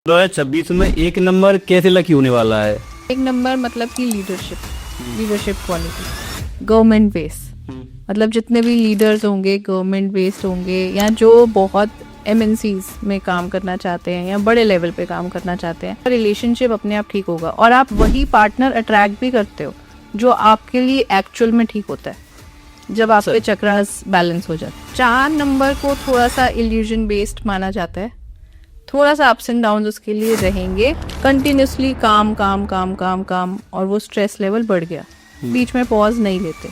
2026 में एक नंबर कैसे लकी होने वाला है? एक नंबर मतलब कि लीडरशिप क्वालिटी, गवर्नमेंट बेस, मतलब जितने भी लीडर्स होंगे गवर्नमेंट बेस्ड होंगे या जो बहुत एमएनसीज में काम करना चाहते हैं या बड़े लेवल पे काम करना चाहते हैं, रिलेशनशिप अपने आप ठीक होगा और आप वही पार्टनर अट्रैक्ट भी करते हो जो आपके लिए एक्चुअल में ठीक होता है जब आप पे चक्रास बैलेंस हो जाता है। 4 नंबर को थोड़ा सा इल्यूजन बेस्ड माना जाता है, थोड़ा सा अप्स एंड डाउन उसके लिए रहेंगे, कंटिन्यूसली काम काम काम काम काम और वो स्ट्रेस लेवल बढ़ गया, बीच में पॉज नहीं लेते।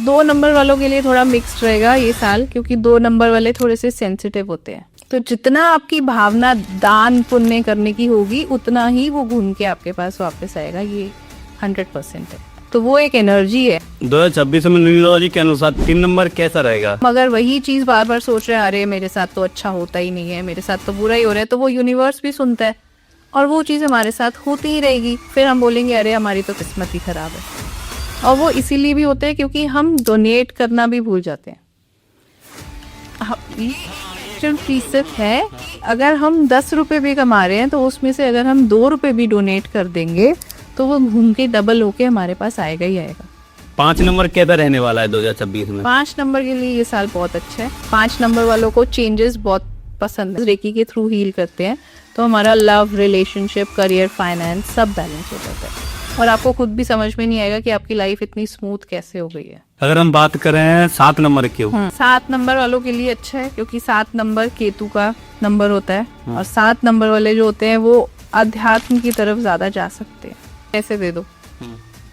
2 नंबर वालों के लिए थोड़ा मिक्स्ड रहेगा ये साल, क्योंकि 2 नंबर वाले थोड़े से सेंसिटिव होते हैं, तो जितना आपकी भावना दान पुण्य करने की होगी उतना ही वो घूम के आपके पास वापस आएगा, ये 100% है। तो वो एक एनर्जी है। 2026 में न्यूमरोलॉजी के अनुसार 3 नंबर कैसा रहेगा? मगर वही चीज बार बार सोच रहे हैं, अरे मेरे साथ तो अच्छा होता ही नहीं है, मेरे साथ तो बुरा ही हो रहा है, तो वो यूनिवर्स भी सुनता है और वो चीज हमारे साथ होती ही रहेगी। फिर हम बोलेंगे अरे हमारी तो किस्मत ही खराब है। और वो इसीलिए भी होते हैं क्योंकि हम डोनेट करना भी भूल जाते हैं। ये प्रीसेप्ट है, अगर हम 10 रुपए भी कमा रहे हैं तो उसमें से अगर हम 2 रुपए भी डोनेट कर देंगे तो वो घूम के डबल होके हमारे पास आएगा ही आएगा। 5 नंबर कैसा रहने वाला है 2026 में? 5 नंबर के लिए ये साल बहुत अच्छा है। 5 नंबर वालों को चेंजेस बहुत पसंद है, रेकी के थ्रू हील करते हैं तो हमारा लव, रिलेशनशिप, करियर, फाइनेंस सब बैलेंस हो जाता है और आपको खुद भी समझ में नहीं आएगा कि आपकी लाइफ इतनी स्मूथ कैसे हो गई है। अगर हम बात करें 7 नंबर की, 7 नंबर वालों के लिए अच्छा है क्योंकि 7 नंबर केतु का नंबर होता है और 7 नंबर वाले जो होते हैं वो अध्यात्म की तरफ ज्यादा जा सकते हैं। पैसे दे दो,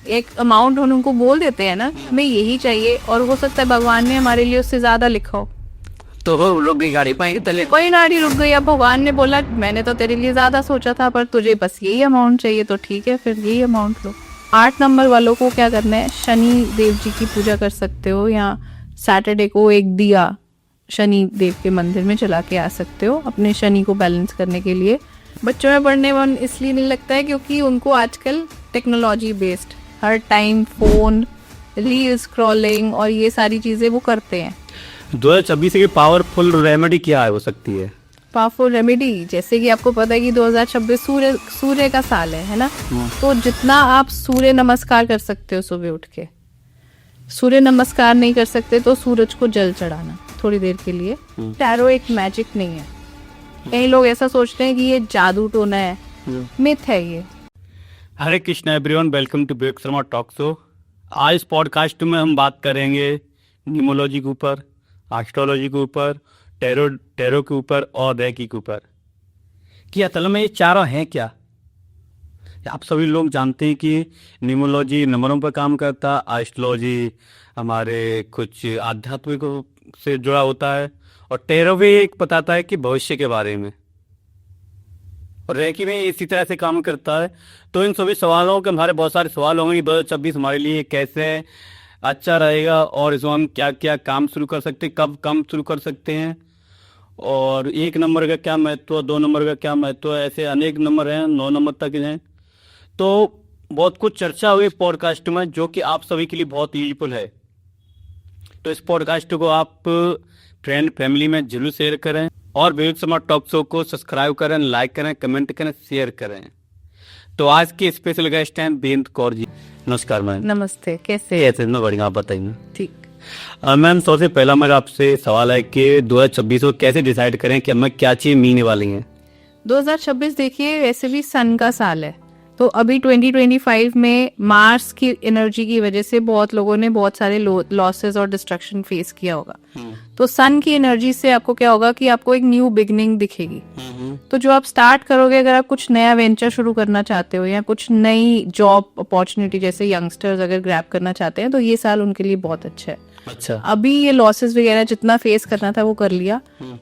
एक अमाउंट उनको बोल देते हैं ना हमें यही चाहिए और हो सकता है भगवान ने हमारे लिए उससे ज्यादा लिखा हो, तो वो लोग गाड़ी पाएंगे तले। कोई गाड़ी रुक गई, अब भगवान ने बोला मैंने तो तेरे लिए ज्यादा सोचा था पर तुझे बस यही अमाउंट चाहिए, तो ठीक है फिर यही अमाउंट लो। 8 नंबर वालों को क्या करना है, शनि देव जी की पूजा कर सकते हो या सैटरडे को एक दिया शनि देव के मंदिर में चला के आ सकते हो अपने शनि को बैलेंस करने के लिए। बच्चों में पढ़ने मन इसलिए नहीं लगता है क्योंकि उनको आजकल टेक्नोलॉजी बेस्ड हर टाइम फोन, रील स्क्रॉलिंग और ये सारी चीजें वो करते हैं। 2026 की पावरफुल रेमेडी क्या हो सकती है? पावरफुल रेमेडी, जैसे कि आपको पता है कि 2026 सूर्य का साल है ना, तो जितना आप सूर्य नमस्कार कर सकते हो सुबह उठ के, सूर्य नमस्कार नहीं कर सकते तो सूरज को जल चढ़ाना थोड़ी देर के लिए। टैरो एक मैजिक नहीं है, कई लोग ऐसा सोचते हैं कि ये जादू टोना है, मिथ है ये। Hare Krishna everyone, welcome to Vivek Sharma talk show. आज इस पॉडकास्ट में हम बात करेंगे न्यूमरोलॉजी के ऊपर, एस्ट्रोलॉजी के ऊपर, टैरो के ऊपर और रेकी के ऊपर कि असल में ये चारों हैं क्या। आप सभी लोग जानते हैं कि न्यूमरोलॉजी नंबरों पर काम करता है, एस्ट्रोलॉजी हमारे कुछ आध्यात्मिक से जुड़ा होता है और टैरो भी एक बताता है कि भविष्य के बारे में, और रेकी में इसी तरह से काम करता है। तो इन सभी सवालों के हमारे बहुत सारे सवाल होंगे कि 2026 हमारे लिए कैसे अच्छा रहेगा और इसमें हम क्या क्या काम शुरू कर सकते हैं, कब काम शुरू कर सकते हैं, और 1 नंबर का क्या महत्व है, 2 नंबर का क्या महत्व है, ऐसे अनेक नंबर हैं, 9 नंबर तक हैं। तो बहुत कुछ चर्चा हुई पॉडकास्ट में जो कि आप सभी के लिए बहुत यूजफुल है। तो इस पॉडकास्ट को आप फ्रेंड फैमिली में जरूर शेयर करें और विवेक शर्मा टॉक शो को सब्सक्राइब करें, लाइक करें, कमेंट करें, शेयर करें। तो आज के स्पेशल गेस्ट हैं बेंत कौर जी। नमस्कार मैम। नमस्ते, कैसे? ऐसे में बढ़िया, आप बताइए। ठीक। मैम सबसे पहला मेरा आपसे सवाल है कि 2026 को कैसे डिसाइड करें कि हमें क्या चीज मिलने वाली है? 2026 देखिए वैसे भी सन का साल है, तो अभी 2025 में मार्स की एनर्जी की वजह से बहुत लोगों ने बहुत सारे लॉसेस और डिस्ट्रक्शन फेस किया होगा। तो सन की एनर्जी से आपको क्या होगा कि आपको एक न्यू बिगनिंग दिखेगी। तो जो आप स्टार्ट करोगे, अगर आप कुछ नया वेंचर शुरू करना चाहते हो या कुछ नई जॉब अपॉर्चुनिटी जैसे यंगस्टर्स अगर ग्रैब करना चाहते हैं तो ये साल उनके लिए बहुत अच्छा है। अच्छा, अभी ये लॉसेस वगैरह जितना फेस करना था वो कर लिया।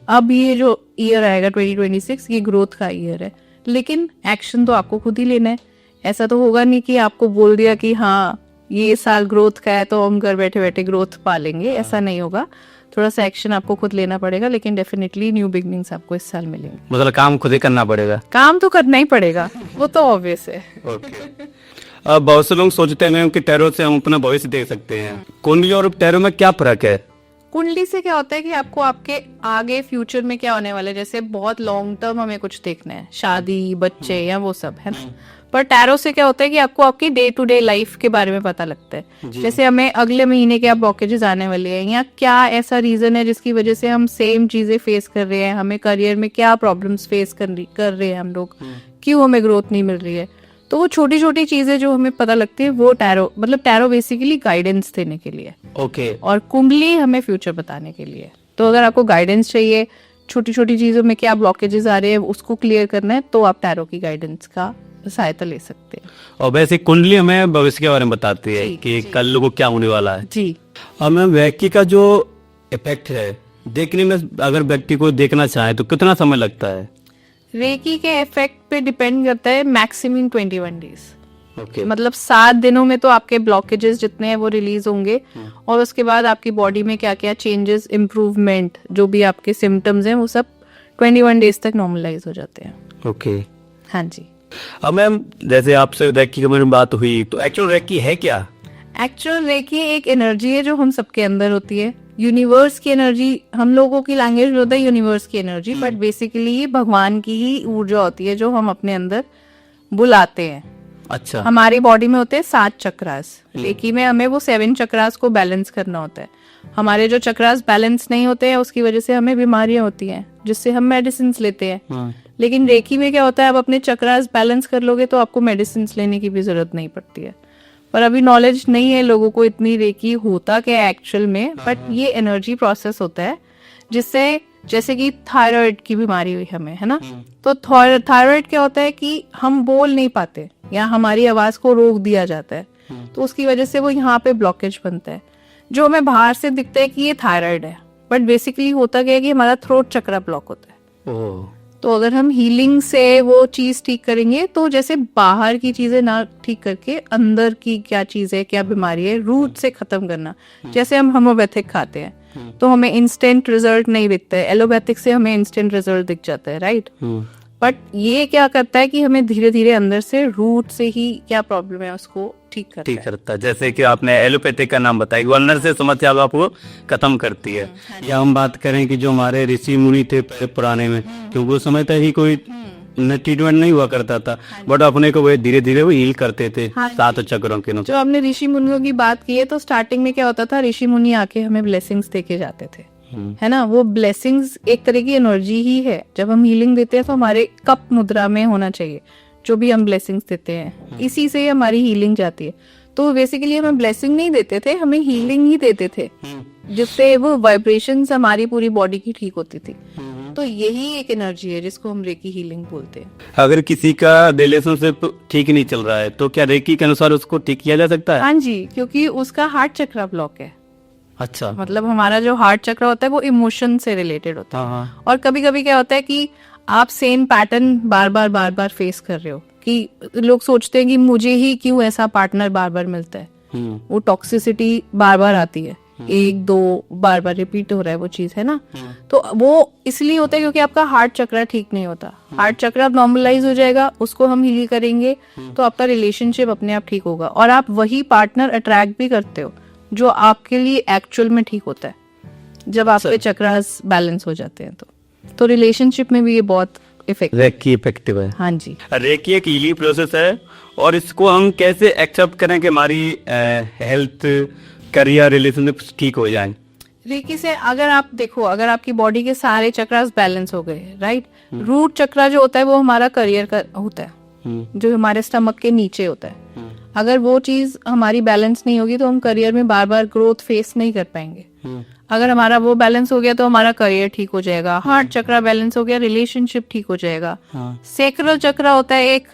अब ये जो ईयर आएगा 2026 ये ग्रोथ का ईयर है, लेकिन एक्शन तो आपको खुद ही लेना है। ऐसा तो होगा नहीं कि आपको बोल दिया कि हाँ ये साल ग्रोथ का है तो हम घर बैठे बैठे ग्रोथ पालेंगे, ऐसा नहीं होगा। थोड़ा सा एक्शन आपको खुद लेना पड़ेगा, लेकिन डेफिनेटली न्यू बिगनिंग्स आपको इस साल मिलेंगे। मतलब काम खुद ही करना पड़ेगा? काम तो करना ही पड़ेगा, वो तो ऑब्वियस है। अब बहुत से लोग सोचते हैं कि टैरो से हम अपना भविष्य देख सकते हैं। कुंडली और टैरो में क्या फर्क है? कुंडली से क्या होता है कि आपको आपके आगे फ्यूचर में क्या होने वाला है, जैसे बहुत लॉन्ग टर्म हमें कुछ देखना है, शादी, बच्चे या वो सब, है ना। पर टैरो से क्या होता है कि आपको आपकी डे टू डे लाइफ के बारे में पता लगता है, जैसे हमें अगले महीने क्या ब्लॉकेजेस आने वाले हैं, या क्या ऐसा रीजन है जिसकी वजह से हम सेम चीजें फेस कर रहे हैं, हमें करियर में क्या प्रॉब्लम्स फेस कर रहे हैं हम लोग, क्यों हमें ग्रोथ नहीं मिल रही है। तो वो छोटी छोटी चीजें जो हमें पता लगती है, वो टैरो, मतलब टैरो बेसिकली गाइडेंस देने के लिए, ओके। और कुंडली हमें फ्यूचर बताने के लिए। तो अगर आपको गाइडेंस चाहिए, छोटी छोटी चीजों में क्या ब्लॉकेजेस आ रहे हैं उसको क्लियर करना है, तो आप टैरो की गाइडेंस का सहायता ले सकते हैं। और वैसे कुंडली हमें भविष्य के बारे में बताती है कि कल को क्या होने वाला है। जी। और मैम व्यक्ति का जो इफेक्ट है देखने में, अगर व्यक्ति को देखना चाहे तो कितना समय लगता है? रेकी के इफेक्ट पे डिपेंड करता है, मैक्सिमम 21 डेज। ओके। मतलब 7 दिनों में तो आपके ब्लॉकेजेस जितने हैं वो रिलीज होंगे, और उसके बाद आपकी बॉडी में क्या क्या चेंजेस, इम्प्रूवमेंट, जो भी आपके सिम्टम्स हैं वो सब 21 डेज तक नॉर्मलाइज हो जाते हैं। ओके। हाँ जी। अब मैम जैसे आपसे रेकी के बारे में बात हुई, तो एक्चुअल रेकी है क्या? एक्चुअल रेकी एक एनर्जी है जो हम सबके अंदर होती है, यूनिवर्स की एनर्जी। हम लोगों की लैंग्वेज में होता है यूनिवर्स की एनर्जी, बट बेसिकली ये भगवान की ही ऊर्जा होती है जो हम अपने अंदर बुलाते हैं। अच्छा। हमारी बॉडी में होते हैं 7 चक्रास, रेकी में हमें वो 7 चक्रास को बैलेंस करना होता है। हमारे जो चक्रास बैलेंस नहीं होते हैं उसकी वजह से हमें बीमारियां होती हैं, जिससे हम मेडिसिन लेते हैं। लेकिन रेकी में क्या होता है, आप अपने चक्रास बैलेंस कर लोगे तो आपको मेडिसिन लेने की भी जरूरत नहीं पड़ती है। पर अभी नॉलेज नहीं है लोगों को इतनी रेकी होता क्या है एक्चुअल में, बट ये एनर्जी प्रोसेस होता है जिससे, जैसे कि थायराइड की बीमारी हुई हमें, है ना, तो थायराइड क्या होता है कि हम बोल नहीं पाते या हमारी आवाज को रोक दिया जाता है, तो उसकी वजह से वो यहाँ पे ब्लॉकेज बनता है, जो हमें बाहर से दिखता है कि ये थायराइड है, बट बेसिकली होता क्या है कि हमारा थ्रोट चक्रा ब्लॉक होता है। ओह। तो अगर हम हीलिंग से वो चीज ठीक करेंगे, तो जैसे बाहर की चीजें ना ठीक करके अंदर की क्या चीज है, क्या बीमारी है, रूट से खत्म करना। जैसे हम होम्योपैथिक खाते हैं तो हमें इंस्टेंट रिजल्ट नहीं दिखता है, एलोपैथिक से हमें इंस्टेंट रिजल्ट दिख जाता है, राइट। बट ये क्या करता है कि हमें धीरे धीरे अंदर से रूट से ही क्या प्रॉब्लम है उसको ठीक करता है। जैसे कि आपने एलोपैथिक का नाम बताया, अंदर से समस्या को आपको खत्म करती है। या हम बात करें कि जो हमारे ऋषि मुनि थे पुराने में, क्योंकि उस समय तक ही कोई ट्रीटमेंट नहीं हुआ करता था, बट अपने को वो धीरे धीरे वो हील करते थे 7 चक्रों के। जो हमने ऋषि मुनियों की बात की है, तो स्टार्टिंग में क्या होता था, ऋषि मुनि आके हमें ब्लेसिंग्स देके जाते थे, है ना। वो ब्लेसिंग्स एक तरह की एनर्जी ही है। जब हम हीलिंग देते हैं तो हमारे कप मुद्रा में होना चाहिए जो भी हम ब्लेसिंग्स देते हैं, इसी से हमारी हीलिंग जाती है। तो बेसिकली हमें ब्लेसिंग नहीं देते थे, हमें हीलिंग ही देते थे, जिससे वो वाइब्रेशंस हमारी पूरी बॉडी की ठीक होती थी। तो यही एक एनर्जी है जिसको हम रेकी हीलिंग बोलते हैं। अगर किसी का रिलेशनशिप ठीक नहीं चल रहा है तो क्या रेकी के अनुसार उसको ठीक किया जा सकता है? हाँ जी, क्योंकि उसका हार्ट चक्र ब्लॉक है। अच्छा। मतलब हमारा जो हार्ट चक्र होता है वो इमोशन से रिलेटेड होता है। हाँ। और कभी कभी क्या होता है कि आप सेम पैटर्न बार बार फेस कर रहे हो, कि लोग सोचते हैं कि मुझे ही क्यों ऐसा पार्टनर बार बार मिलता है। वो टॉक्सिसिटी बार बार आती है, 1-2 बार रिपीट हो रहा है वो चीज, है ना। तो वो इसलिए होता है क्योंकि आपका हार्ट चक्र ठीक नहीं होता। हार्ट चक्र नॉर्मलाइज हो जाएगा, उसको हम हील करेंगे तो आपका रिलेशनशिप अपने आप ठीक होगा, और आप वही पार्टनर अट्रैक्ट भी करते हो जो आपके लिए एक्चुअल में ठीक होता है, जब आपके चक्रास बैलेंस हो जाते हैं। तो रिलेशनशिप में भी ये बहुत रेकी इफेक्टिव है। हाँ जी। रेकी एक हीलिंग प्रोसेस है, और इसको हम कैसे एक्सेप्ट करें कि हमारी हेल्थ, करियर, रिलेशनशिप ठीक हो जाए? रेकी से अगर आप देखो, अगर आपकी बॉडी के सारे चक्रास बैलेंस हो गए, राइट, रूट चक्रा जो होता है वो हमारा करियर का होता है, जो हमारे स्टमक के नीचे होता है। अगर वो चीज हमारी बैलेंस नहीं होगी तो हम करियर में बार बार ग्रोथ फेस नहीं कर पाएंगे। अगर हमारा वो बैलेंस हो गया तो हमारा करियर ठीक हो जाएगा, हार्ट चक्रा बैलेंस हो गया, रिलेशनशिप ठीक हो जाएगा। सेक्रल चक्रा होता है एक,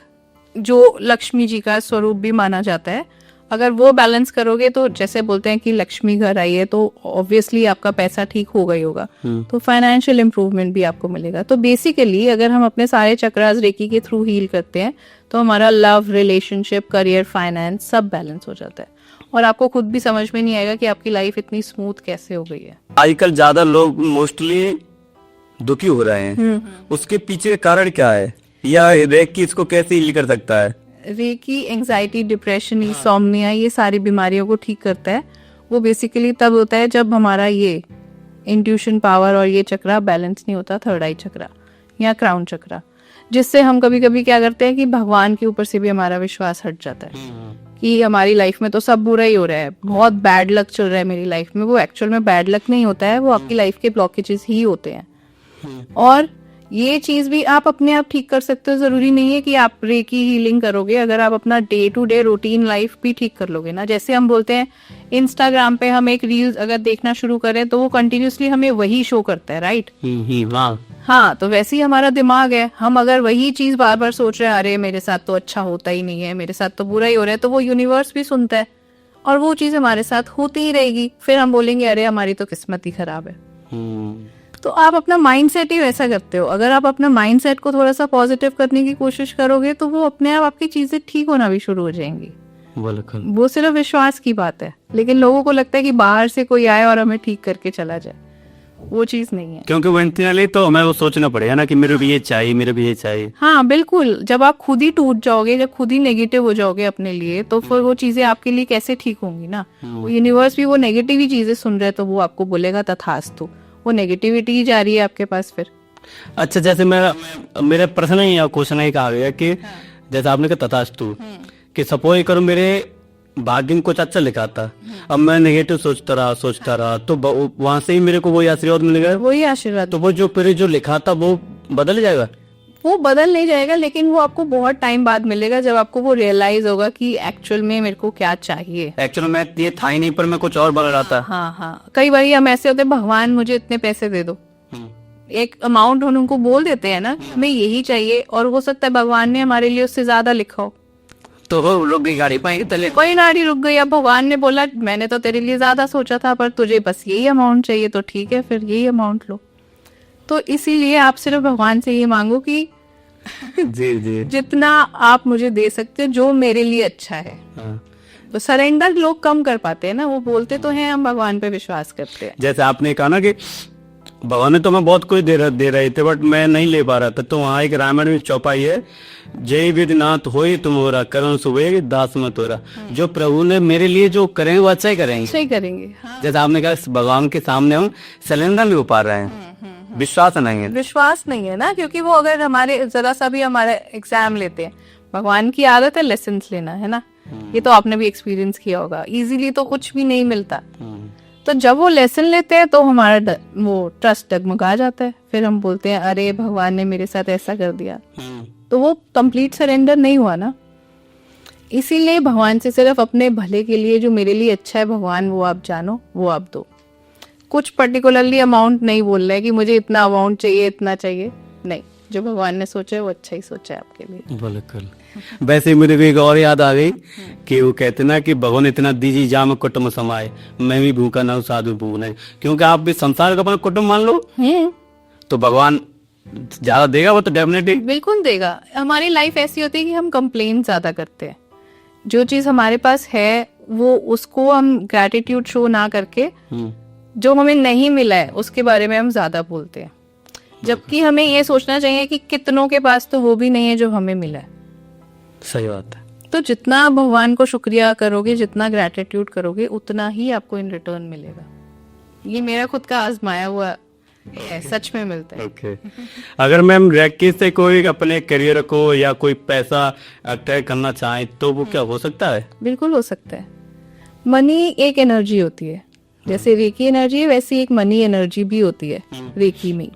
जो लक्ष्मी जी का स्वरूप भी माना जाता है। अगर वो बैलेंस करोगे तो जैसे बोलते हैं कि लक्ष्मी घर आई है, तो ऑब्वियसली आपका पैसा ठीक होगा ही होगा, तो फाइनेंशियल इंप्रूवमेंट भी आपको मिलेगा। तो बेसिकली अगर हम अपने सारे चक्रास रेकी के थ्रू हील करते हैं तो हमारा लव, रिलेशनशिप, करियर, फाइनेंस सब बैलेंस हो जाता है, और आपको खुद भी समझ में नहीं आएगा कि आपकी लाइफ इतनी स्मूथ कैसे हो गई है। आजकल ज्यादा लोग मोस्टली दुखी हो रहे हैं, उसके पीछे कारण क्या है, या रेकी इसको कैसे हील कर सकता है? रेकी एंजाइटी, डिप्रेशन, इंसोम्निया, ये सारी बीमारियों को ठीक करता है। वो बेसिकली तब होता है जब हमारा ये इंट्यूशन पावर और ये चक्रा बैलेंस नहीं होता, थर्ड आई चक्रा या क्राउन चक्रा, जिससे हम कभी कभी क्या करते हैं कि भगवान के ऊपर से भी हमारा विश्वास हट जाता है कि हमारी लाइफ में तो सब बुरा ही हो रहा है, बहुत बैड लक चल रहा है मेरी लाइफ में। वो एक्चुअल में बैड लक नहीं होता है, वो आपकी लाइफ के ब्लॉकेजेस ही होते हैं। और ये चीज भी आप अपने आप ठीक कर सकते हो, जरूरी नहीं है कि आप रेकी हीलिंग करोगे। अगर आप अपना day to day routine life भी ठीक कर लोगे ना, जैसे हम बोलते हैं इंस्टाग्राम पे हम एक रील्स अगर देखना शुरू करें तो वो कंटिन्यूसली हमें वही शो करता है, राइट? हाँ, तो वैसे ही हमारा दिमाग है, हम अगर वही चीज बार बार सोच रहे हैं, अरे मेरे साथ तो अच्छा होता ही नहीं है, मेरे साथ तो बुरा ही हो रहा है, तो वो यूनिवर्स भी सुनता है और वो चीज हमारे साथ होती ही रहेगी। फिर हम बोलेंगे अरे हमारी तो किस्मत ही खराब है। तो आप अपना माइंडसेट ही वैसा करते हो। अगर आप अपना माइंडसेट को थोड़ा सा पॉजिटिव करने की कोशिश करोगे तो वो अपने आप आपकी चीजें ठीक होना भी शुरू हो जाएंगी। वो सिर्फ विश्वास की बात है, लेकिन लोगों को लगता है कि बाहर से कोई आए और हमें ठीक करके चला जाए, वो चीज नहीं है। क्योंकि वो इंटरनली तो हमें वो सोचना पड़ेगा ना कि मेरे भी ये चाहिए, मेरे भी ये चाहिए। हाँ बिल्कुल, जब आप खुद ही टूट जाओगे, जब खुद ही नेगेटिव हो जाओगे अपने लिए, तो फिर वो चीजें आपके लिए कैसे ठीक होंगी ना। वो यूनिवर्स भी वो नेगेटिव ही चीजें सुन रहे है तो वो आपको बोलेगा तथास्तु, वो नेगेटिविटी ही जा रही है आपके पास फिर। अच्छा, जैसे मेरा प्रश्न ही क्वेश्चन एक आ गया कि जैसे आपने कहा तथास्तु, कि सपोज करो मेरे भाग्य में कुछ अच्छा लिखा था, अब मैं नेगेटिव सोचता रहा तो वहां से ही मेरे को वही आशीर्वाद मिलेगा, वही आशीर्वाद। तो वो जो लिखा था वो बदल जाएगा? वो बदल नहीं जाएगा, लेकिन वो आपको बहुत टाइम बाद मिलेगा, जब आपको वो रियलाइज होगा कि एक्चुअल में मेरे को क्या चाहिए। एक्चुअल में ये था ही नहीं, पर मैं कुछ और बन रहा था। हाँ, कई बार हम ऐसे होते हैं, भगवान मुझे इतने पैसे दे दो, एक अमाउंट हम उनको बोल देते हैं ना, हमें यही चाहिए, और हो सकता है भगवान ने हमारे लिए उससे ज्यादा लिखा हो, तो वो रुक गई गाड़ी, पाएंगे तले कोई गाड़ी रुक गई। अब भगवान ने बोला मैंने तो तेरे लिए ज्यादा सोचा था, पर तुझे बस यही अमाउंट चाहिए, तो ठीक है फिर यही अमाउंट लो। तो इसीलिए आप सिर्फ भगवान से ये मांगो कि जी जितना आप मुझे दे सकते हो जो मेरे लिए अच्छा है। तो सरेंडर लोग कम कर पाते हैं ना, वो बोलते तो हैं हम भगवान पे विश्वास करते हैं। जैसे आपने कहा ना कि भगवान ने तो मैं बहुत कुछ दे रहे थे, बट मैं नहीं ले पा रहा था। तो वहाँ एक रामायण में चौपाई है, जय विधिनाथ होई तुम हो रहा, करण सुबह दास मत हो रहा। जो प्रभु ने मेरे लिए जो करेंगे वो अच्छा ही करेंगे, सही करेंगे। हाँ। जैसे आपने कहा भगवान के सामने हम सिलेंडर नहीं हो पा रहे हैं, विश्वास नहीं है। विश्वास नहीं है ना, क्योंकि वो अगर हमारे जरा सा भी हमारा एग्जाम लेते हैं, भगवान की आदत है लेसन लेना, है ना, ये तो आपने भी एक्सपीरियंस किया होगा। इजीली तो कुछ भी नहीं मिलता, तो जब वो लेसन लेते हैं तो हमारा वो ट्रस्ट डगमगा जाता है। फिर हम बोलते हैं अरे भगवान ने मेरे साथ ऐसा कर दिया, तो वो कंप्लीट सरेंडर नहीं हुआ ना। इसीलिए भगवान से सिर्फ अपने भले के लिए, जो मेरे लिए अच्छा है भगवान वो आप जानो, वो आप दो। कुछ पर्टिकुलरली अमाउंट नहीं बोल रहे कि मुझे इतना अमाउंट चाहिए, इतना चाहिए, नहीं, जो भगवान ने सोचा है वो अच्छा ही सोचा है आपके लिए। बिल्कुल। वैसे ही मुझे एक और याद आ गई कि वो कहते ना कि भगवान इतना दीजिए जाम कुटुंब समाए, मैं भी भूखा ना हूँ साधु भूख नहीं। क्योंकि आप भी संसार का अपना कुटुंब मान लो, तो भगवान ज्यादा देगा, वो तो डेफिनेटली बिल्कुल देगा। हमारी लाइफ ऐसी होती है कि हम कंप्लेन ज्यादा करते हैं, जो चीज हमारे पास है वो उसको हम ग्रेटिट्यूड शो ना करके जो हमें नहीं मिला है उसके बारे में हम ज्यादा बोलते हैं, जबकि हमें ये सोचना चाहिए कि कितनों के पास तो वो भी नहीं है जो हमें मिला है। सही बात है। तो जितना भगवान को शुक्रिया करोगे, जितना ग्रेटिट्यूड करोगे, उतना ही आपको इन रिटर्न मिलेगा। ये मेरा खुद का आजमाया हुआ है, सच में मिलता है। ओके। अगर मैम रैकी से कोई अपने करियर को या कोई पैसा तय करना चाहे तो वो क्या हो सकता है? बिल्कुल हो सकता है। मनी एक एनर्जी होती है, जैसे रेकी एनर्जी है वैसी एक मनी एनर्जी भी होती है रेकी में।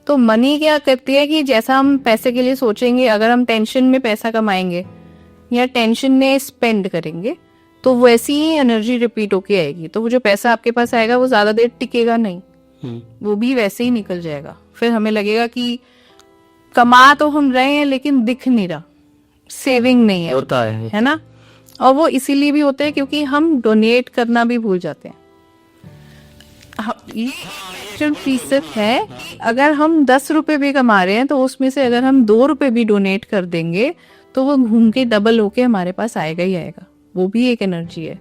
तो मनी क्या करती है कि जैसा हम पैसे के लिए सोचेंगे, अगर हम टेंशन में पैसा कमाएंगे या टेंशन में स्पेंड करेंगे तो वैसी ही एनर्जी रिपीट होके आएगी। तो वो जो पैसा आपके पास आएगा वो ज्यादा देर टिकेगा नहीं, वो भी वैसे ही निकल जाएगा। फिर हमें लगेगा कि कमा तो हम रहे हैं लेकिन दिख नहीं रहा, सेविंग नहीं है, होता है ना। और वो इसीलिए भी होता है क्योंकि हम डोनेट करना भी भूल जाते हैं। ये फीसद है, अगर हम 10 रुपए भी कमा रहे हैं तो उसमें से अगर हम 2 रुपए भी डोनेट कर देंगे तो वो घूम के डबल होके हमारे पास आएगा ही आएगा। वो भी एक एनर्जी है।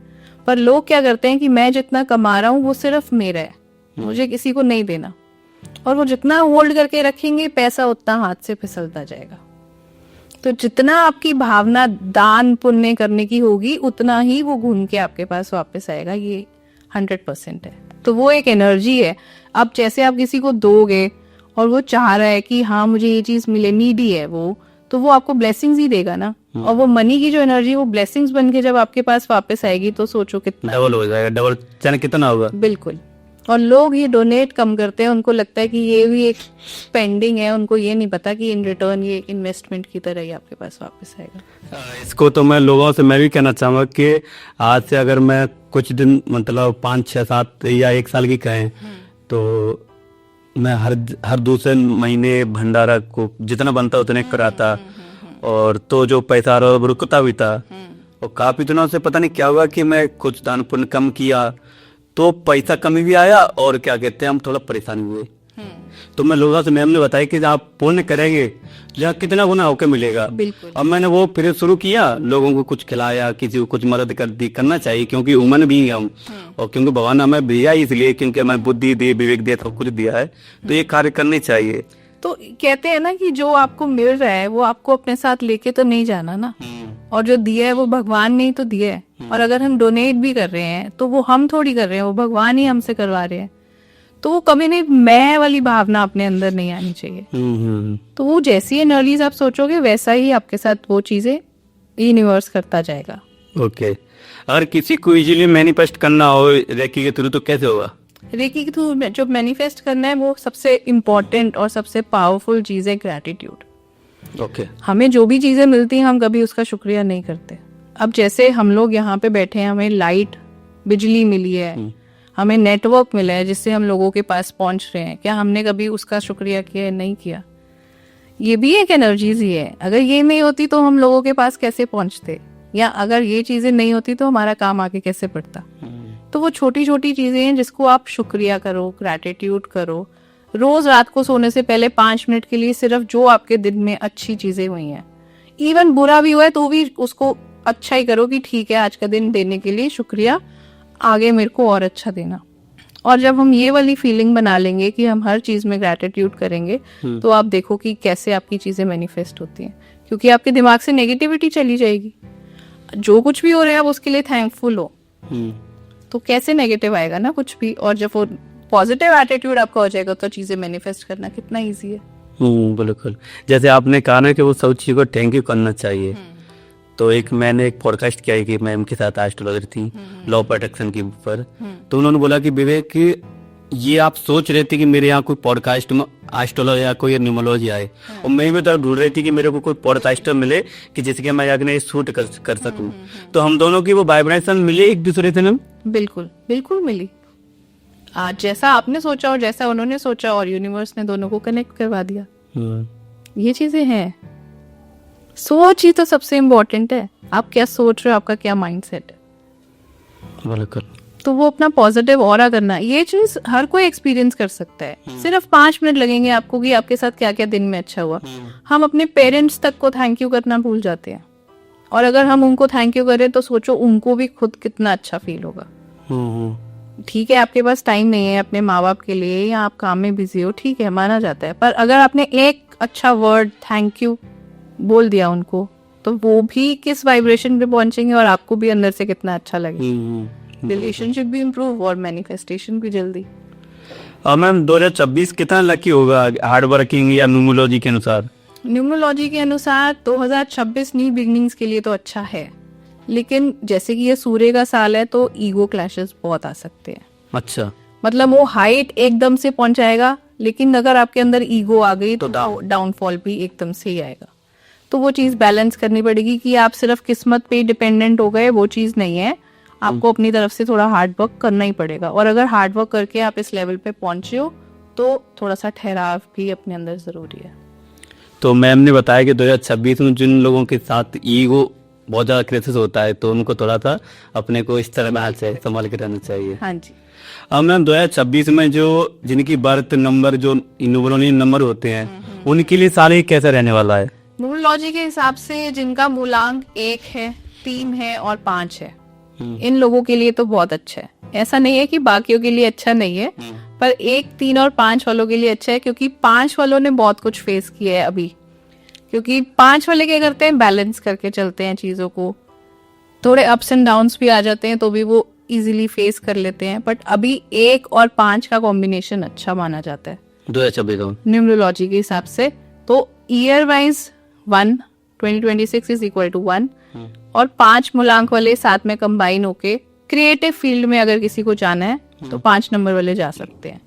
पर लोग क्या करते हैं कि मैं जितना कमा रहा हूँ वो सिर्फ मेरा है, मुझे किसी को नहीं देना, और वो जितना होल्ड करके रखेंगे पैसा उतना हाथ से फिसलता जाएगा। तो जितना आपकी भावना दान पुण्य करने की होगी उतना ही वो घूम के आपके पास वापस आएगा, ये 100% है। तो वो एक एनर्जी है। अब जैसे आप किसी को दोगे और वो चाह रहा है कि हाँ मुझे ये चीज मिले, नीडी है वो, तो वो आपको ब्लेसिंग्स ही देगा ना। और वो मनी की जो एनर्जी वो ब्लेसिंग्स बन के जब आपके पास वापस आएगी तो सोचो कितना डबल हो जाएगा, डबल चाहे कितना होगा। बिल्कुल। और लोग ये डोनेट कम करते हैं, उनको लगता है कि ये भी एक स्पेंडिंग है, उनको ये नहीं पता कि इन रिटर्न ये एक इन्वेस्टमेंट की तरह ही आपके पास वापस आएगा। इसको तो मैं लोगों से मैं भी कहना चाहूँगा कि आज से अगर मैं कुछ दिन मतलब 5, 6, 7 या 1 साल की कहें तो मैं हर दूसरे महीने भंडारा को जितना बनता उतने कराता, और तो जो पैसा रहा वो रुकता भी था। और काफी दिनों से पता नहीं क्या हुआ कि मैं कुछ दान पुण्य कम किया तो पैसा कमी भी आया, और क्या कहते हैं हम थोड़ा परेशान हुए। तो मैं लोगों से मैम ने बताया कि आप पुण्य करेंगे जहाँ कितना गुना होकर मिलेगा। बिल्कुल। अब मैंने वो फिर शुरू किया, लोगों को कुछ खिलाया, किसी को कुछ मदद करना चाहिए, क्योंकि उमन भी है हम, और क्योंकि भगवान हमें दिया इसलिए क्योंकि हमें बुद्धि दी, विवेक दिया, सब कुछ दिया है, तो ये कार्य करने चाहिए। तो कहते हैं ना कि जो आपको मिल रहा है वो आपको अपने साथ लेके तो नहीं जाना ना, और जो दिया है वो भगवान ने ही तो दिया है। और अगर हम डोनेट भी कर रहे हैं तो वो हम थोड़ी कर रहे हैं, वो भगवान ही हमसे करवा रहे हैं। तो वो कभी नहीं मैं वाली भावना अपने अंदर नहीं आनी चाहिए। तो वो जैसी एनर्जीज आप सोचोगे वैसा ही आपके साथ वो चीजें यूनिवर्स करता जाएगा। ओके। अगर किसी को इजीली मैनिफेस्ट करना हो रेकी के थ्रू तो कैसे होगा? रेकी के थ्रू जो मैनिफेस्ट करना है वो सबसे इम्पोर्टेंट और सबसे पावरफुल चीज है ग्रैटिट्यूड। ओके। हमें जो भी चीजें मिलती हैं हम कभी उसका शुक्रिया नहीं करते। अब जैसे हम लोग यहाँ पे बैठे हैं, हमें लाइट, बिजली मिली है, हमें नेटवर्क मिला है जिससे हम लोगों के पास पहुंच रहे हैं, क्या हमने कभी उसका शुक्रिया किया? नहीं किया। ये भी एक एनर्जीज ही है। अगर ये नहीं होती तो हम लोगों के पास कैसे पहुंचते, या अगर ये चीजें नहीं होती तो हमारा काम आगे कैसे बढ़ता। तो वो छोटी छोटी चीजें हैं जिसको आप शुक्रिया करो, ग्रैटिट्यूड करो। रोज रात को सोने से पहले 5 मिनट के लिए सिर्फ जो आपके दिन में अच्छी चीजें हुई हैं, इवन बुरा भी हुआ है तो भी उसको अच्छा ही करो कि ठीक है आज का दिन देने के लिए शुक्रिया, आगे मेरे को और अच्छा देना। और जब हम ये वाली फीलिंग बना लेंगे कि हम हर चीज में ग्रैटिट्यूड करेंगे तो आप देखो कि कैसे आपकी चीजें मैनिफेस्ट होती हैं, क्योंकि आपके दिमाग से नेगेटिविटी चली जाएगी। जो कुछ भी हो रहा है आप उसके लिए थैंकफुल हो, तो कैसे नेगेटिव आएगा ना कुछ भी। और जब वो पॉजिटिव एटीट्यूड आपका हो जाएगा तो चीजें मैनिफेस्ट करना कितना इजी है। बिल्कुल। जैसे आपने कहा ना कि वो सब चीज को थैंक यू करना चाहिए, तो मैंने एक पॉडकास्ट किया कि मैम के साथ एस्ट्रोलॉजर थी लॉ प्रोटेक्शन के ऊपर, तो उन्होंने बोला कि विवेक ये आप सोच रहे थे कि मेरे यहाँ कोई पॉडकास्ट में एस्ट्रोलॉजी या कोई न्यूमोलॉजी आए, और मैं भी तो ढूंढ रही थी कि मेरे को कोई पॉडकास्टर मिले कि जिसके मैं आगे शूट कर सकूं। तो हम दोनों की वो वाइब्रेशन मिले एक दूसरे से ना। बिल्कुल बिल्कुल मिली। आज जैसा आपने सोचा और जैसा उन्होंने सोचा, और यूनिवर्स ने दोनों को कनेक्ट करवा दिया। ये चीजें हैं। सोच ही तो सबसे इम्पोर्टेंट है। आप क्या सोच रहे हो, आपका क्या माइंडसेट है। बिल्कुल। तो वो अपना पॉजिटिव ऑरा करना, ये चीज हर कोई एक्सपीरियंस कर सकता है। सिर्फ 5 मिनट लगेंगे आपको कि आपके साथ क्या क्या दिन में अच्छा हुआ। हम अपने पेरेंट्स तक को थैंक यू करना भूल जाते हैं, और अगर हम उनको थैंक यू करें तो सोचो उनको भी खुद कितना अच्छा फील होगा। ठीक है आपके पास टाइम नहीं है अपने माँ बाप के लिए, या आप काम में बिजी हो, ठीक है माना जाता है, पर अगर आपने एक अच्छा वर्ड थैंक यू बोल दिया उनको, तो वो भी किस वाइब्रेशन पे पहुंचेंगे और आपको भी अंदर से कितना अच्छा लगेगा। रिलेशनशिप भी इम्प्रूव और मैनिफेस्टेशन भी जल्दी। मैम 2026 कितना लकी होगा हार्ड वर्किंग या न्यूमरोलॉजी के अनुसार? न्यूमरोलॉजी के अनुसार 2026 न्यू बिगनिंग्स के लिए तो अच्छा है, लेकिन जैसे कि ये सूर्य का साल है तो ईगो क्लैशेस बहुत आ सकते हैं। अच्छा। मतलब वो हाइट एकदम से पहुंचाएगा, लेकिन अगर आपके अंदर ईगो आ गई तो डाउनफॉल भी एकदम से ही आएगा। तो वो चीज बैलेंस करनी पड़ेगी कि आप सिर्फ किस्मत पे डिपेंडेंट हो गए, वो चीज नहीं है। आपको अपनी तरफ से थोड़ा हार्ड वर्क करना ही पड़ेगा, और अगर हार्ड वर्क करके आप इस लेवल पे पहुंचे हो तो थोड़ा सा ठहराव भी अपने अंदर जरूरी है। तो मैम ने बताया कि 2026 में जिन लोगों के साथ ईगो बहुत ज्यादा क्रेसेस होता है तो उनको थोड़ा सा अपने को इस तरह से संभाल के रहना चाहिए। हाँ जी। अब मैम 2026 में जो जिनकी बर्थ नंबर जो न्यूमरोलॉजी नंबर होते हैं उनके लिए साल ही कैसा रहने वाला है? न्यूमरोलॉजी के हिसाब से जिनका मूलांक 1 है, 3 है और 5 है, इन लोगों के लिए तो बहुत अच्छा है। ऐसा नहीं है कि बाकियों के लिए अच्छा नहीं है, पर 1, 3 और 5 वालों के लिए अच्छा है, क्योंकि 5 वालों ने बहुत कुछ फेस किया है अभी। क्योंकि 5 वाले क्या करते हैं, बैलेंस करके चलते हैं चीजों को। थोड़े अप्स एंड डाउन्स भी आ जाते हैं तो भी वो इजीली फेस कर लेते हैं, बट अभी 1 और 5 का कॉम्बिनेशन अच्छा माना जाता है 2026 का। न्यूमरोलॉजी के हिसाब से। तो year wise 1 2026 is equal to 1 और 5 मूलांक वाले साथ में कंबाइन होके क्रिएटिव फील्ड में अगर किसी को जाना है तो 5 नंबर वाले जा सकते हैं।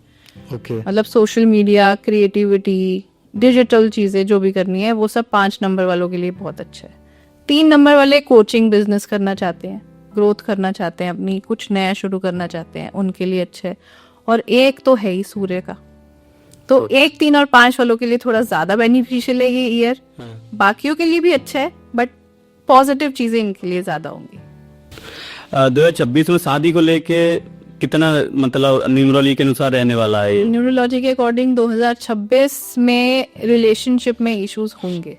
ओके। मतलब सोशल मीडिया, क्रिएटिविटी, डिजिटल चीजें जो भी करनी है वो सब 5 नंबर वालों के लिए बहुत अच्छा है। 3 नंबर वाले कोचिंग बिजनेस करना चाहते हैं, ग्रोथ करना चाहते हैं, अपनी कुछ नया शुरू करना चाहते हैं, उनके लिए अच्छा है। और 1 तो है ही सूर्य का, तो 1, 3 और 5 वालों के लिए थोड़ा ज्यादा बेनिफिशियल है ये ईयर। बाकियों के लिए भी अच्छा है बट पॉजिटिव चीजें इनके लिए ज्यादा होंगी। 2026 में शादी को लेके कितना मतलब न्यूमरोलॉजी के अनुसार रहने वाला है? न्यूमरोलॉजी के अकॉर्डिंग 2026 में रिलेशनशिप में इश्यूज होंगे।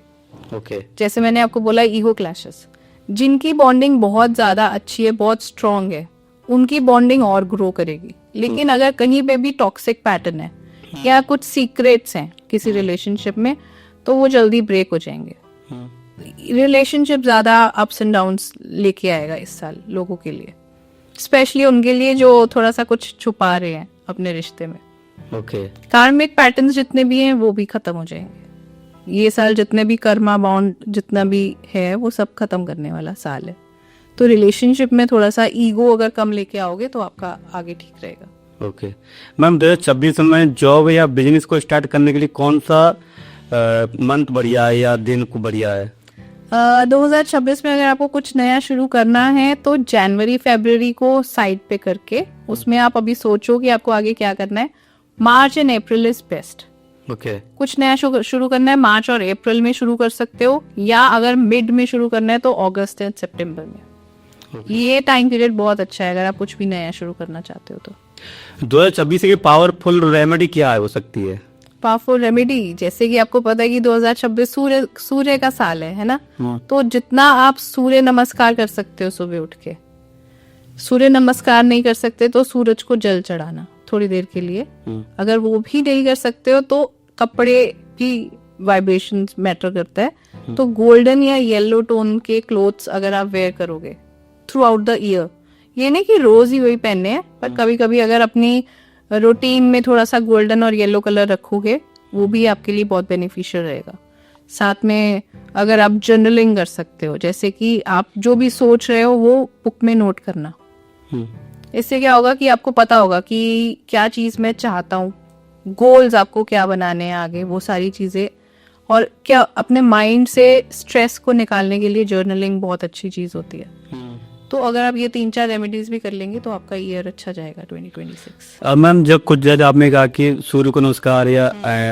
ओके। जैसे मैंने आपको बोला, ईगो क्लैशेस। जिनकी बॉन्डिंग बहुत ज्यादा अच्छी है, बहुत स्ट्रांग है, उनकी बॉन्डिंग और ग्रो करेगी। लेकिन अगर कहीं पे भी टॉक्सिक पैटर्न है या कुछ सीक्रेट्स हैं किसी रिलेशनशिप में, तो वो जल्दी ब्रेक हो जाएंगे। रिलेशनशिप ज्यादा अप्स एंड डाउन्स लेके आएगा इस साल लोगों के लिए, स्पेशली उनके लिए जो थोड़ा सा कुछ छुपा रहे हैं अपने रिश्ते में। ओके। कार्मिक पैटर्न्स जितने भी हैं वो भी खत्म हो जाएंगे ये साल। जितने भी कर्मा बॉन्ड जितना भी है वो सब खत्म करने वाला साल है। तो रिलेशनशिप में थोड़ा सा ईगो अगर कम लेके आओगे तो आपका आगे ठीक रहेगा। ओके मैम, 2026 में जॉब या बिजनेस को स्टार्ट करने के लिए कौन सा मंथ बढ़िया है या दिन को बढ़िया है? 2026 में अगर आपको कुछ नया शुरू करना है तो जनवरी फरवरी को साइड पे करके उसमें आप अभी सोचो कि आपको आगे क्या करना है। March and April is best. Okay. कुछ नया शुरू करना है मार्च और अप्रैल में शुरू कर सकते हो, या अगर मिड में शुरू करना है तो अगस्त एंड सितंबर में। ये टाइम पीरियड बहुत अच्छा है अगर आप कुछ भी नया शुरू करना चाहते हो तो। 2026 की पावरफुल रेमेडी क्या है हो सकती है? पावरफुल रेमेडी, जैसे कि आपको पता है कि 2026 सूर्य का साल है ना, तो जितना आप सूर्य नमस्कार कर सकते हो सुबह उठ के। सूर्य नमस्कार नहीं कर सकते तो सूरज को जल चढ़ाना थोड़ी देर के लिए। अगर वो भी नहीं कर सकते हो तो कपड़े की वाइब्रेशन मैटर करता है, तो गोल्डन या येलो टोन के क्लोथ्स अगर आप वेयर करोगे थ्रू आउट द ईयर, ये नहीं कि रोज ही वही पहनने हैं, पर कभी कभी अगर अपनी रूटीन में थोड़ा सा गोल्डन और येलो कलर रखोगे वो भी आपके लिए बहुत बेनिफिशियल रहेगा। साथ में अगर आप जर्नलिंग कर सकते हो, जैसे कि आप जो भी सोच रहे हो वो बुक में नोट करना। इससे क्या होगा कि आपको पता होगा कि क्या चीज मैं चाहता हूँ, गोल्स आपको क्या बनाने हैं आगे, वो सारी चीजें। और क्या अपने माइंड से स्ट्रेस को निकालने के लिए जर्नलिंग बहुत अच्छी चीज होती है। तो अगर आप ये 3-4 रेमेडीज भी कर लेंगे तो आपका ईयर अच्छा जाएगा 2026। मैम, जब कुछ जगह आपने कहा कि सूर्य को नमस्कार या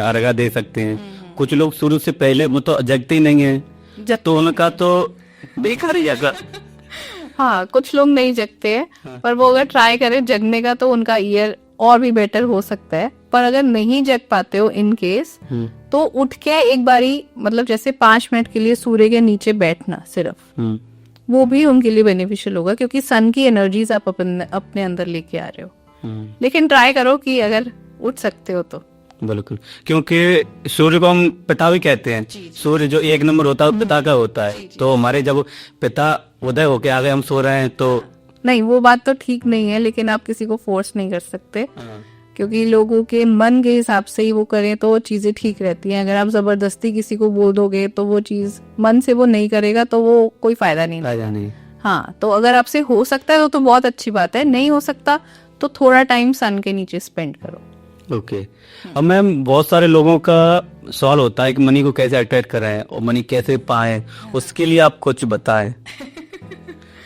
अर्घा दे सकते हैं, कुछ लोग शुरू से पहले वो तो जगते ही नहीं है, तो उनका तो बेकार ही जाएगा। हाँ, कुछ लोग नहीं जगते हैं, पर वो अगर ट्राई करें जगने का तो उनका ईयर और भी बेटर हो सकता है। पर अगर नहीं जग पाते हो इन केस, तो उठ के एक बारी मतलब जैसे 5 मिनट के लिए सूर्य के नीचे बैठना सिर्फ, वो भी उनके लिए बेनिफिशियल होगा, क्योंकि सन की एनर्जीज आप अपने अंदर लेके आ रहे हो। लेकिन ट्राई करो कि अगर उठ सकते हो तो। बिल्कुल, क्योंकि सूर्य को हम पिता भी कहते हैं। सूर्य जो 1 नंबर होता है पिता का होता है। तो हमारे जब पिता उदय होके आगे हम सो रहे हैं तो नहीं, वो बात तो ठीक नहीं है, लेकिन आप किसी को फोर्स नहीं कर सकते, क्योंकि लोगों के मन के हिसाब से ही वो करें तो चीजें ठीक रहती हैं। अगर आप जबरदस्ती किसी को बोल दोगे तो वो चीज मन से वो नहीं करेगा तो वो कोई फायदा नहीं। हाँ, तो अगर आपसे हो सकता है तो बहुत अच्छी बात है, नहीं हो सकता तो थोड़ा टाइम सन के नीचे स्पेंड करो। ओके। अब मैम, बहुत सारे लोगों का सवाल होता है कि मनी को कैसे अट्रैक्ट कराएं और मनी कैसे पाएं, उसके लिए आप कुछ बताएं।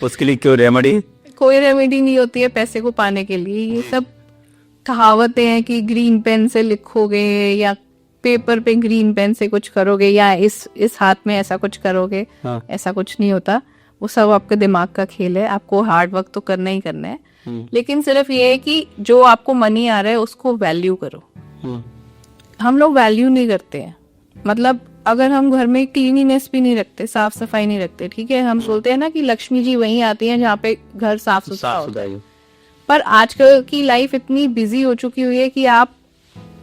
उसके लिए क्यों रेमेडी? कोई रेमेडी नहीं होती है पैसे को पाने के लिए। ये सब कहावतें हैं कि ग्रीन पेन से लिखोगे या पेपर पे ग्रीन पेन से कुछ करोगे या इस हाथ में ऐसा कुछ करोगे। हाँ। ऐसा कुछ नहीं होता, वो सब आपके दिमाग का खेल है। आपको हार्ड वर्क तो करना ही करना है, लेकिन सिर्फ ये है कि जो आपको मनी आ रहा है उसको वैल्यू करो। हम लोग वैल्यू नहीं करते हैं, मतलब अगर हम घर में क्लीनिनेस भी नहीं रखते, साफ सफाई नहीं रखते, ठीक है, हम बोलते हैं ना कि लक्ष्मी जी वहीं आती हैं जहाँ पे घर साफ सुथरा होता है। पर आजकल की लाइफ इतनी बिजी हो चुकी हुई है कि आप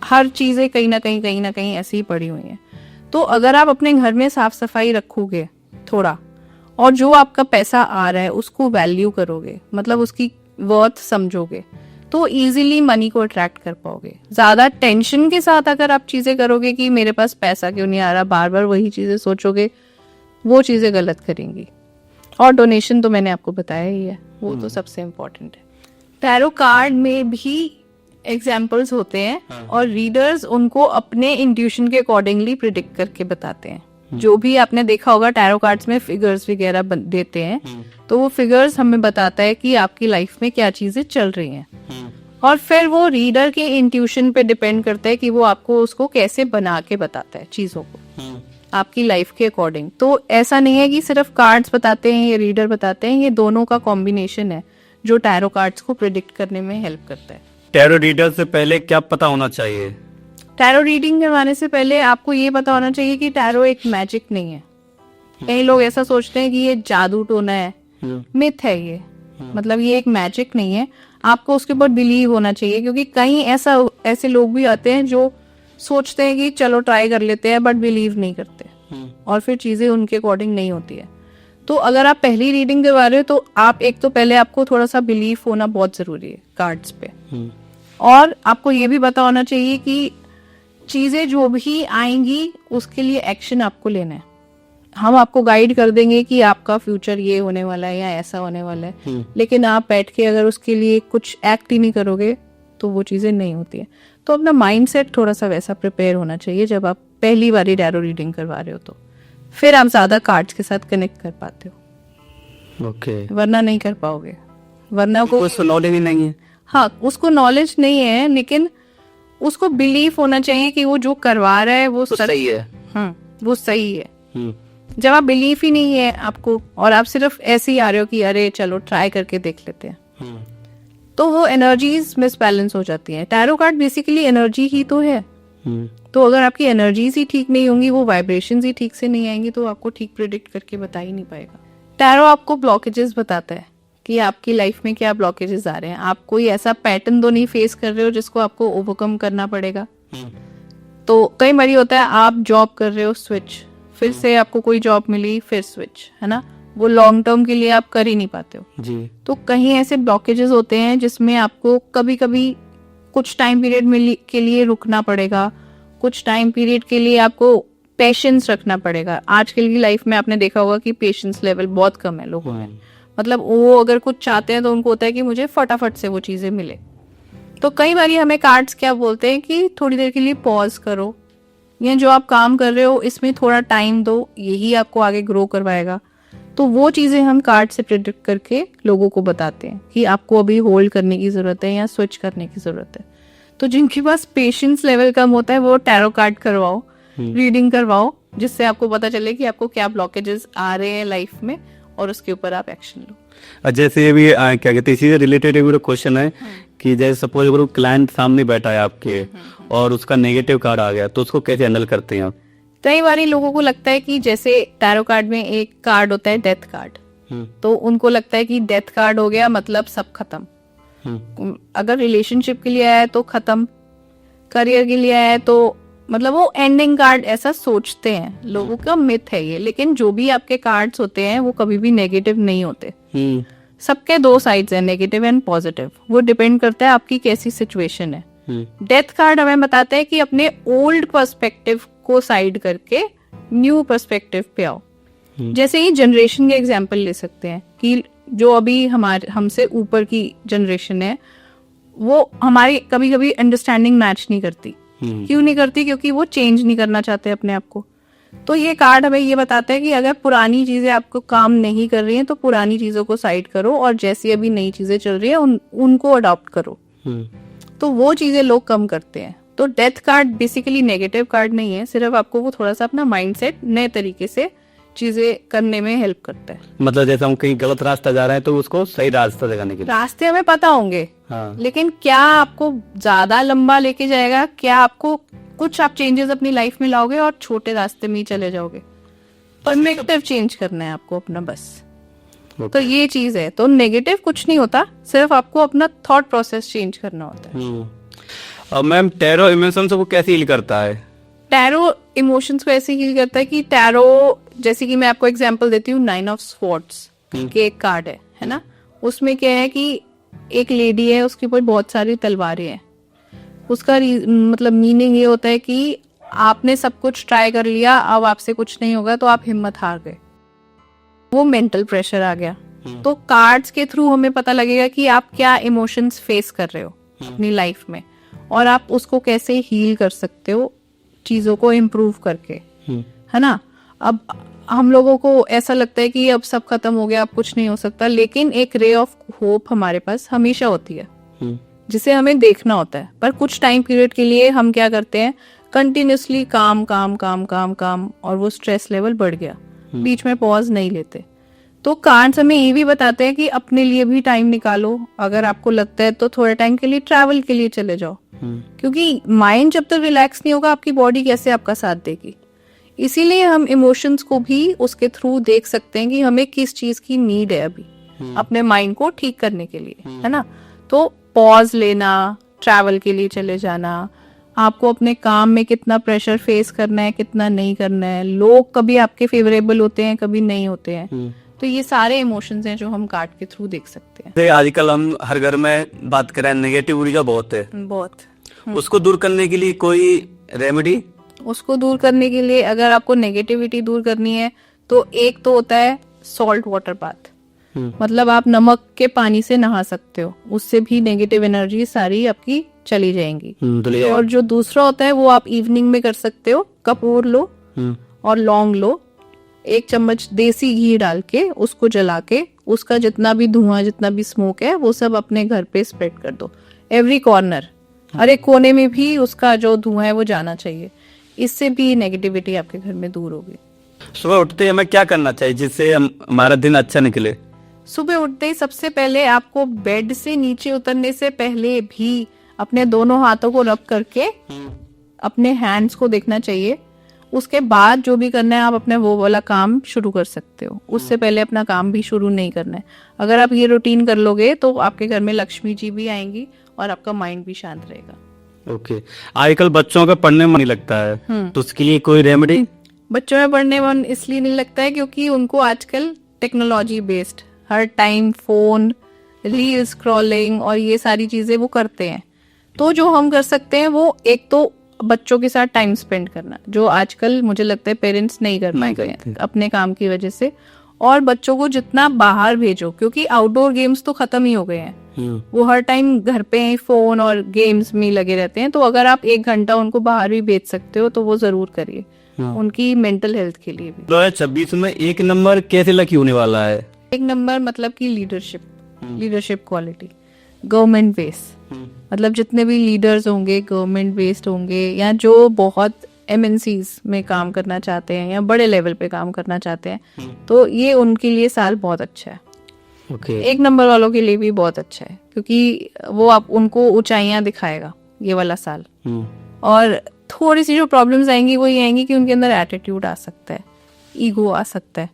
हर चीजें कहीं ना कहीं ऐसी ही पड़ी हुई हैं। तो अगर आप अपने घर में साफ सफाई रखोगे थोड़ा, और जो आपका पैसा आ रहा है उसको वैल्यू करोगे, मतलब उसकी वर्थ समझोगे तो इजीली मनी को अट्रैक्ट कर पाओगे। ज्यादा टेंशन के साथ अगर आप चीजें करोगे कि मेरे पास पैसा क्यों नहीं आ रहा, बार बार वही चीजें सोचोगे, वो चीजें गलत करेंगी। और डोनेशन तो मैंने आपको बताया ही है, वो तो सबसे इम्पोर्टेंट है। टैरो कार्ड में भी एग्जाम्पल्स होते हैं और रीडर्स उनको अपने इंट्यूशन के अकॉर्डिंगली प्रिडिक्ट करके बताते हैं। जो भी आपने देखा होगा टैरो कार्ड्स में फिगर्स वगैरह देते हैं, तो वो फिगर्स हमें बताता है कि आपकी लाइफ में क्या चीजें चल रही हैं, और फिर वो रीडर के इंट्यूशन पे डिपेंड करता है कि वो आपको उसको कैसे बना के बताता है चीजों को आपकी लाइफ के अकॉर्डिंग। तो ऐसा नहीं है कि सिर्फ कार्ड्स बताते हैं या रीडर बताते हैं, ये दोनों का कॉम्बिनेशन है जो टैरो कार्ड्स को प्रिडिक्ट करने में हेल्प करता है। टैरो रीडर से पहले क्या पता होना चाहिए? टैरो रीडिंग करवाने से पहले आपको ये पता होना चाहिए कि टैरो एक मैजिक नहीं है। कई लोग ऐसा सोचते हैं कि ये जादू टोना है, मिथ है ये, मतलब ये एक मैजिक नहीं है। आपको उसके ऊपर बिलीव होना चाहिए, क्योंकि कई ऐसे लोग भी आते हैं जो सोचते हैं कि चलो ट्राई कर लेते हैं, बट बिलीव नहीं करते और फिर चीजें उनके अकॉर्डिंग नहीं होती है। तो अगर आप पहली रीडिंग करवा रहे हो तो आप एक तो पहले आपको थोड़ा सा बिलीव होना बहुत जरूरी है कार्ड्स पे, और आपको ये भी पता होना चाहिए कि चीजें जो भी आएंगी उसके लिए एक्शन आपको लेना है। हम आपको गाइड कर देंगे कि आपका फ्यूचर ये होने वाला है या ऐसा होने वाला है, लेकिन आप बैठ के अगर उसके लिए कुछ एक्ट ही नहीं करोगे तो वो चीजें नहीं होती है। तो अपना माइंडसेट थोड़ा सा वैसा प्रिपेयर होना चाहिए जब आप पहली बारी टैरो रीडिंग करवा रहे हो, तो फिर आप ज्यादा कार्ड्स के साथ कनेक्ट कर पाते हो। ओके। वरना नहीं कर पाओगे, वरना को नॉलेज ही नहीं है। हाँ, उसको नॉलेज नहीं है, लेकिन उसको बिलीफ होना चाहिए कि वो जो करवा रहा है वो सही है। वो सही है। जब आप बिलीफ ही नहीं है आपको और आप सिर्फ ऐसे ही आ रहे हो कि अरे चलो ट्राई करके देख लेते हैं, तो वो एनर्जीज मिसबैलेंस हो जाती हैं। टैरो कार्ड बेसिकली एनर्जी ही तो है, तो अगर आपकी एनर्जीज ही ठीक नहीं होंगी, वो वाइब्रेशंस ही ठीक से नहीं आएंगी, तो आपको ठीक प्रिडिक्ट करके बता ही नहीं पाएगा। टैरो आपको ब्लॉकेजेस बताता है कि आपकी लाइफ में क्या ब्लॉकेजेस आ रहे हैं। आप कोई ऐसा पैटर्न तो नहीं फेस कर रहे हो जिसको आपको ओवरकम करना पड़ेगा। तो कई बारी होता है आप जॉब कर रहे हो, स्विच, फिर से आपको कोई जॉब मिली, फिर स्विच, है ना, वो लॉन्ग टर्म के लिए आप कर ही नहीं पाते हो जी। तो कहीं ऐसे ब्लॉकेजेस होते हैं जिसमें आपको कभी कभी कुछ टाइम पीरियड के लिए रुकना पड़ेगा, कुछ टाइम पीरियड के लिए आपको पेशेंस रखना पड़ेगा। आजकल की लाइफ में आपने देखा होगा कि पेशेंस लेवल बहुत कम है लोगों में, मतलब वो अगर कुछ चाहते हैं तो उनको होता है कि मुझे फटाफट से वो चीजें मिले। तो कई बार हमें कार्ड्स क्या बोलते हैं कि थोड़ी देर के लिए पॉज करो, या जो आप काम कर रहे हो इसमें थोड़ा टाइम दो, यही आपको आगे ग्रो करवाएगा। तो वो चीजें हम कार्ड से प्रिडिक्ट करके लोगों को बताते हैं कि आपको अभी होल्ड करने की जरूरत है या स्विच करने की जरूरत है। तो जिनके पास पेशेंस लेवल कम होता है वो टैरो कार्ड करवाओ, रीडिंग करवाओ, जिससे आपको पता चले कि आपको क्या ब्लॉकेजेस आ रहे हैं लाइफ में और उसके ऊपर आप एक्शन लो। जैसे ये भी क्या कहते हैं, इसी से रिलेटेड एक क्वेश्चन है कि जैसे सपोज अगर क्लाइंट सामने बैठा है आपके और उसका नेगेटिव कार्ड आ गया, तो उसको कैसे हैंडल करते हैं आप? कई बार लोगों को लगता है कि जैसे टैरो कार्ड में एक कार्ड होता है डेथ कार्ड, तो उनको लगता है कि डेथ कार्ड हो गया मतलब सब खत्म। अगर रिलेशनशिप के लिए आया है तो खत्म, करियर के लिए आया है तो मतलब वो एंडिंग कार्ड ऐसा सोचते हैं, लोगों का मिथ है ये। लेकिन जो भी आपके कार्ड्स होते हैं वो कभी भी नेगेटिव नहीं होते। सबके दो साइड्स हैं, नेगेटिव एंड पॉजिटिव, वो डिपेंड करता है आपकी कैसी सिचुएशन है। डेथ कार्ड हमें बताता है कि अपने ओल्ड पर्सपेक्टिव को साइड करके न्यू पर्सपेक्टिव पे आओ। जैसे ही जनरेशन के एग्जांपल ले सकते हैं कि जो अभी हमसे ऊपर की जनरेशन है वो हमारी कभी कभी अंडरस्टैंडिंग मैच नहीं करती। क्यों नहीं करती? क्योंकि वो चेंज नहीं करना चाहते अपने आप को। तो ये कार्ड हमें ये बताता है कि अगर पुरानी चीजें आपको काम नहीं कर रही हैं तो पुरानी चीजों को साइड करो और जैसी अभी नई चीजें चल रही है उनको अडॉप्ट करो। तो वो चीजें लोग कम करते हैं। तो death card basically negative card नहीं है, सिर्फ आपको वो थोड़ा सा अपना माइंडसेट नए तरीके से चीजें करने में हेल्प करता है। मतलब जैसे हम कहीं गलत रास्ता जा रहे हैं तो उसको सही रास्ता दिखाने के लिए। रास्ते हमें पता होंगे, हाँ। लेकिन क्या आपको ज्यादा लंबा लेके जाएगा, क्या आपको कुछ आप चेंजेस अपनी लाइफ में लाओगे और छोटे रास्ते में ही चले जाओगे। पर्सपेक्टिव चेंज करना है आपको अपना, बस। तो ये चीज है। तो नेगेटिव कुछ नहीं होता, सिर्फ आपको अपना थॉट प्रोसेस चेंज करना होता है। मैम टैरो इमोशंस को कैसे हील करता है? टैरो इमोशंस को ऐसे हील करता है कि टैरो, जैसे कि मैं आपको एग्जांपल देती हूँ, 9 ऑफ स्वॉर्ड्स के एक कार्ड है ना, उसमें क्या है कि एक लेडी है, उसके ऊपर बहुत सारी तलवारें हैं। उसका मतलब मीनिंग ये होता है कि आपने सब कुछ ट्राई कर लिया, अब आपसे कुछ नहीं होगा, तो आप हिम्मत हार गए, वो मेंटल प्रेशर आ गया। तो कार्ड्स के थ्रू हमें पता लगेगा कि आप क्या इमोशंस फेस कर रहे हो अपनी लाइफ में, और आप उसको कैसे हील कर सकते हो चीजों को इम्प्रूव करके, है ना। अब हम लोगों को ऐसा लगता है कि अब सब खत्म हो गया, अब कुछ नहीं हो सकता, लेकिन एक रे ऑफ होप हमारे पास हमेशा होती है जिसे हमें देखना होता है। पर कुछ टाइम पीरियड के लिए हम क्या करते हैं, कंटिन्यूसली काम काम काम काम काम, और वो स्ट्रेस लेवल बढ़ गया, बीच में पॉज नहीं लेते। तो कार्ड्स हमें ये भी बताते हैं कि अपने लिए भी टाइम निकालो, अगर आपको लगता है तो थोड़े टाइम के लिए ट्रैवल के लिए चले जाओ, क्योंकि माइंड जब तक रिलैक्स नहीं होगा, आपकी बॉडी कैसे आपका साथ देगी। इसीलिए हम इमोशंस को भी उसके थ्रू देख सकते हैं कि हमें किस चीज की नीड है अभी अपने माइंड को ठीक करने के लिए, है ना। तो पॉज लेना, ट्रैवल के लिए चले जाना, आपको अपने काम में कितना प्रेशर फेस करना है, कितना नहीं करना है। लोग कभी आपके फेवरेबल होते हैं, कभी नहीं होते हैं। तो ये सारे इमोशंस हैं जो हम कार्ड के थ्रू देख सकते हैं। आजकल हम हर घर में बात करें, नेगेटिव ऊर्जा बहुत है, बहुत। उसको दूर करने के लिए कोई रेमेडी? उसको दूर करने के लिए अगर आपको नेगेटिविटी दूर करनी है तो एक तो होता है सॉल्ट वाटर बाथ, मतलब आप नमक के पानी से नहा सकते हो, उससे भी नेगेटिव एनर्जी सारी आपकी चली जाएंगी। और जो दूसरा होता है वो आप इवनिंग में कर सकते हो, कपूर लो और लौंग लो, 1 चम्मच देसी घी डाल के उसको जला के उसका जितना भी धुआं, जितना भी स्मोक है, वो सब अपने घर पे स्प्रेड कर दो, एवरी कॉर्नर, हर एक कोने में भी उसका जो धुआं है वो जाना चाहिए। इससे भी नेगेटिविटी आपके घर में दूर होगी। सुबह उठते ही हमें क्या करना चाहिए जिससे हमारा दिन अच्छा निकले? सुबह उठते ही सबसे पहले आपको बेड से नीचे उतरने से पहले भी अपने दोनों हाथों को रब करके अपने हैंड्स को देखना चाहिए। उसके बाद जो भी करना है आप अपने वो वाला काम शुरू कर सकते हो, उससे पहले अपना काम भी शुरू नहीं करना है। अगर आप ये रूटीन कर लोगे तो आपके घर में लक्ष्मी जी भी आएंगी और आपका माइंड भी शांत रहेगा। ओके। आजकल बच्चों का पढ़ने में नहीं लगता है, तो उसके लिए कोई रेमेडी? बच्चों में पढ़ने मन इसलिए नहीं लगता है क्योंकि उनको आजकल टेक्नोलॉजी बेस्ड हर टाइम फोन, रील स्क्रॉलिंग और ये सारी चीजें वो करते हैं। तो जो हम कर सकते हैं वो एक तो बच्चों के साथ टाइम स्पेंड करना, जो आजकल मुझे लगता है पेरेंट्स नहीं कर पाते हैं अपने काम की वजह से। और बच्चों को जितना बाहर भेजो, क्योंकि आउटडोर गेम्स तो खत्म ही हो गए हैं, वो हर टाइम घर पे फोन और गेम्स में लगे रहते हैं। तो अगर आप 1 घंटा उनको बाहर भी भेज सकते हो तो वो जरूर करिए, उनकी मेंटल हेल्थ के लिए भी। 2026 में 1 नंबर कैसे लकी होने वाला है? 1 नंबर मतलब कि लीडरशिप क्वालिटी, गवर्नमेंट बेस, मतलब जितने भी लीडर्स होंगे गवर्नमेंट बेस्ड होंगे, या जो बहुत MNCs में काम करना चाहते हैं या बड़े लेवल पे काम करना चाहते हैं, तो ये उनके लिए साल बहुत अच्छा है। ओके। 1 नंबर वालों के लिए भी बहुत अच्छा है क्योंकि वो आप उनको ऊंचाइयां दिखाएगा ये वाला साल। और थोड़ी सी जो प्रॉब्लम्स आएंगी वो ये आएंगी कि उनके अंदर एटीट्यूड आ सकता है, ईगो आ सकता है,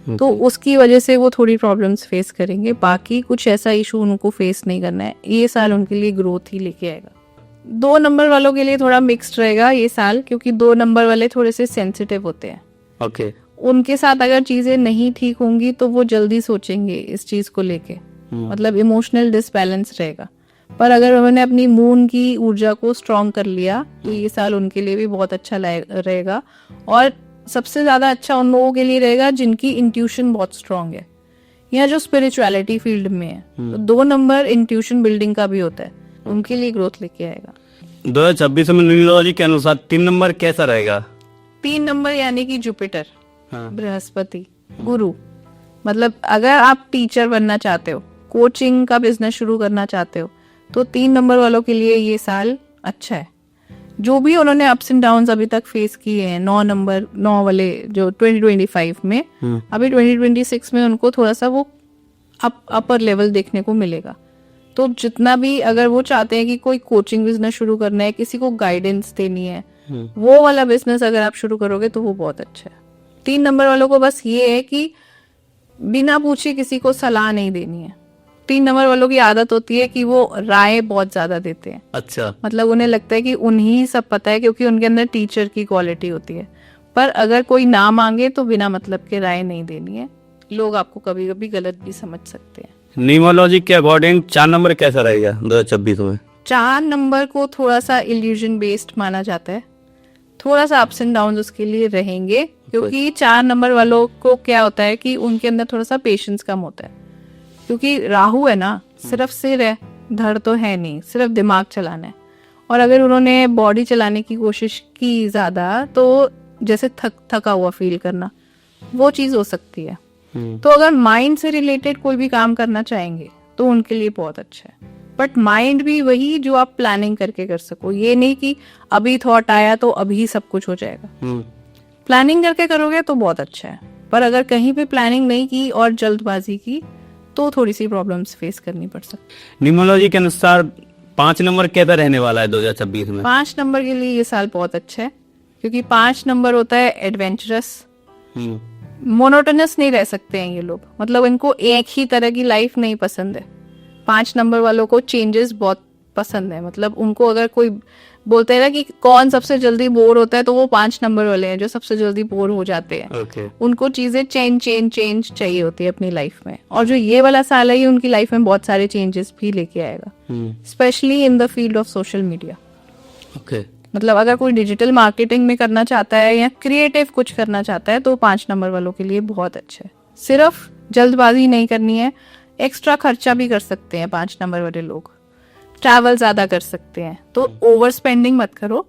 तो उसकी वजह से वो थोड़ी प्रॉब्लम्स फेस करेंगे। बाकी कुछ ऐसा इशू उनको फेस नहीं करना है, ये साल उनके लिए ग्रोथ ही लेके आएगा। 2 नंबर वालों के लिए थोड़ा मिक्स्ड रहेगा ये साल, क्योंकि 2 नंबर वाले थोड़े से सेंसिटिव होते हैं। ओके। उनके साथ अगर चीजें नहीं ठीक होंगी तो वो जल्दी सोचेंगे इस चीज को लेके, मतलब इमोशनल डिसबैलेंस रहेगा। पर अगर उन्होंने अपनी मून की ऊर्जा को स्ट्रॉन्ग कर लिया तो ये साल उनके लिए भी बहुत अच्छा रहेगा। और सबसे ज्यादा अच्छा उन लोगों के लिए रहेगा जिनकी इंट्यूशन बहुत स्ट्रॉन्ग है या जो स्पिरिचुअलिटी फील्ड में है। तो 2 नंबर इंट्यूशन बिल्डिंग का भी होता है, उनके लिए ग्रोथ लेके आएगा। 2026 में न्यूमरोलॉजी के अनुसार 3 नंबर कैसा रहेगा? 3 नंबर यानी कि जुपिटर, बृहस्पति, गुरु, मतलब अगर आप टीचर बनना चाहते हो, कोचिंग का बिजनेस शुरू करना चाहते हो, तो 3 नंबर वालों के लिए ये साल अच्छा है। जो भी उन्होंने अप्स एंड डाउन्स अभी तक फेस किए हैं, 9 वाले जो 2025 में, अभी 2026 में उनको थोड़ा सा वो अपर लेवल देखने को मिलेगा। तो जितना भी अगर वो चाहते हैं कि कोई कोचिंग बिजनेस शुरू करना है, किसी को गाइडेंस देनी है, वो वाला बिजनेस अगर आप शुरू करोगे तो वो बहुत अच्छा है। 3 नंबर वालों को बस ये है कि बिना पूछे किसी को सलाह नहीं देनी है। 3 नंबर वालों की आदत होती है कि वो राय बहुत ज्यादा देते हैं। अच्छा। मतलब उन्हें लगता है कि उन्हीं सब पता है, क्योंकि उनके अंदर टीचर की क्वालिटी होती है। पर अगर कोई ना मांगे तो बिना मतलब के राय नहीं देनी है, लोग आपको कभी कभी गलत भी समझ सकते हैं। न्यूमरोलॉजी के अकॉर्डिंग 4 नंबर कैसा रहेगा 2026 में? 4 नंबर को थोड़ा सा इल्यूजन बेस्ड माना जाता है, थोड़ा सा अप्स एंड डाउन उसके लिए रहेंगे, क्योंकि 4 नंबर वालों को क्या होता है कि उनके अंदर थोड़ा सा पेशेंस कम होता है, क्योंकि राहु है ना, सिर्फ सिर है, धड़ तो है नहीं, सिर्फ दिमाग चलाना है। और अगर उन्होंने बॉडी चलाने की कोशिश की ज्यादा, तो जैसे थका हुआ फील करना, वो चीज हो सकती है। तो अगर माइंड से रिलेटेड कोई भी काम करना चाहेंगे तो उनके लिए बहुत अच्छा है, बट माइंड भी वही जो आप प्लानिंग करके कर सको, ये नहीं कि अभी थॉट आया तो अभी सब कुछ हो जाएगा। प्लानिंग करके करोगे तो बहुत अच्छा है, पर अगर कहीं पे प्लानिंग नहीं की और जल्दबाजी की तो थोड़ी सी प्रॉब्लम्स फेस करनी पड़ सकती। न्यूमरोलॉजी के अनुसार 5 नंबर कैसा रहने वाला है 2026 में? 5 नंबर के लिए ये साल बहुत अच्छा है, क्योंकि 5 नंबर होता है एडवेंचरस। मोनोटोनस नहीं रह सकते हैं ये लोग, मतलब इनको एक ही तरह की लाइफ नहीं पसंद है। 5 नंबर वालों को चेंजेस बहुत पसंद है, मतलब उनको अगर कोई बोलते हैं ना कि कौन सबसे जल्दी बोर होता है, तो वो 5 नंबर वाले हैं जो सबसे जल्दी बोर हो जाते हैं। उनको चीजें चेंज चाहिए होती है अपनी लाइफ में, और जो ये वाला साल है ये उनकी लाइफ में बहुत सारे चेंजेस भी लेके आएगा, specially in the field of social media. मतलब अगर कोई डिजिटल मार्केटिंग में करना चाहता है या क्रिएटिव कुछ करना चाहता है तो 5 नंबर वालों के लिए बहुत अच्छा है। सिर्फ जल्दबाजी नहीं करनी है, एक्स्ट्रा खर्चा भी कर सकते हैं 5 नंबर वाले लोग, ट्रैवल ज्यादा कर सकते हैं, तो ओवर स्पेंडिंग मत करो,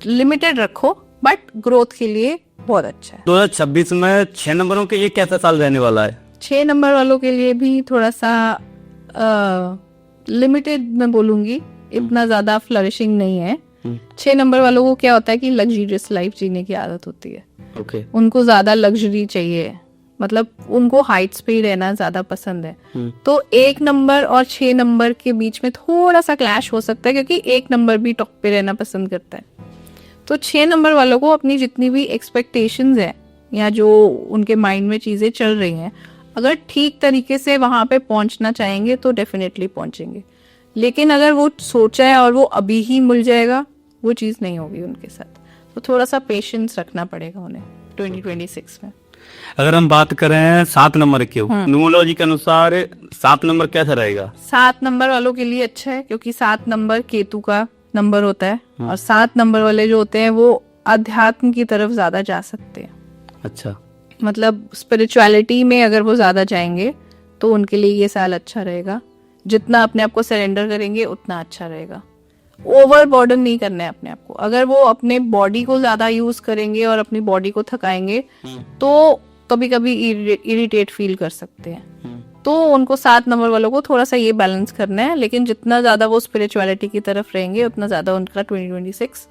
लिमिटेड रखो, बट ग्रोथ के लिए बहुत अच्छा है। 2026 में 6 नंबरों के ये कैसा साल रहने वाला है? 6 नंबर वालों के लिए भी थोड़ा सा लिमिटेड मैं बोलूंगी, इतना ज्यादा फ्लरिशिंग नहीं है। 6 नंबर वालों को क्या होता है कि लग्जरियस लाइफ जीने की आदत होती है। उनको ज्यादा लग्जरी चाहिए, मतलब उनको हाइट्स पे ही रहना ज्यादा पसंद है। तो 1 नंबर और 6 नंबर के बीच में थोड़ा सा क्लैश हो सकता है, क्योंकि 1 नंबर भी टॉप पे रहना पसंद करता है। तो 6 नंबर वालों को अपनी जितनी भी एक्सपेक्टेशंस है या जो उनके माइंड में चीजें चल रही हैं, अगर ठीक तरीके से वहां पे पहुंचना चाहेंगे तो डेफिनेटली पहुंचेंगे, लेकिन अगर वो सोचा है और वो अभी ही मिल जाएगा, वो चीज नहीं होगी उनके साथ। तो थोड़ा सा पेशेंस रखना पड़ेगा उन्हें 2026 में। अगर हम बात करें 7 नंबर की, न्यूमरोलॉजी के अनुसार 7 नंबर कैसा रहेगा? 7 नंबर वालों के लिए अच्छा है, क्योंकि 7 नंबर केतु का नंबर होता है, और 7 नंबर वाले जो होते हैं वो अध्यात्म की तरफ ज्यादा जा सकते हैं। अच्छा, मतलब स्पिरिचुअलिटी में अगर वो ज्यादा जाएंगे तो उनके लिए ये साल अच्छा रहेगा। जितना अपने आप को सरेंडर करेंगे उतना अच्छा रहेगा। ओवर बर्डन नहीं करना है अपने आप को। अगर वो अपने बॉडी को ज्यादा यूज करेंगे और अपनी बॉडी को थकाएंगे तो कभी कभी इरिटेट फील कर सकते हैं। तो उनको 7 नंबर वालों को थोड़ा सा ये बैलेंस करना है, लेकिन जितना ज्यादा वो स्पिरिचुअलिटी की तरफ रहेंगे उतना ज्यादा उनका 2026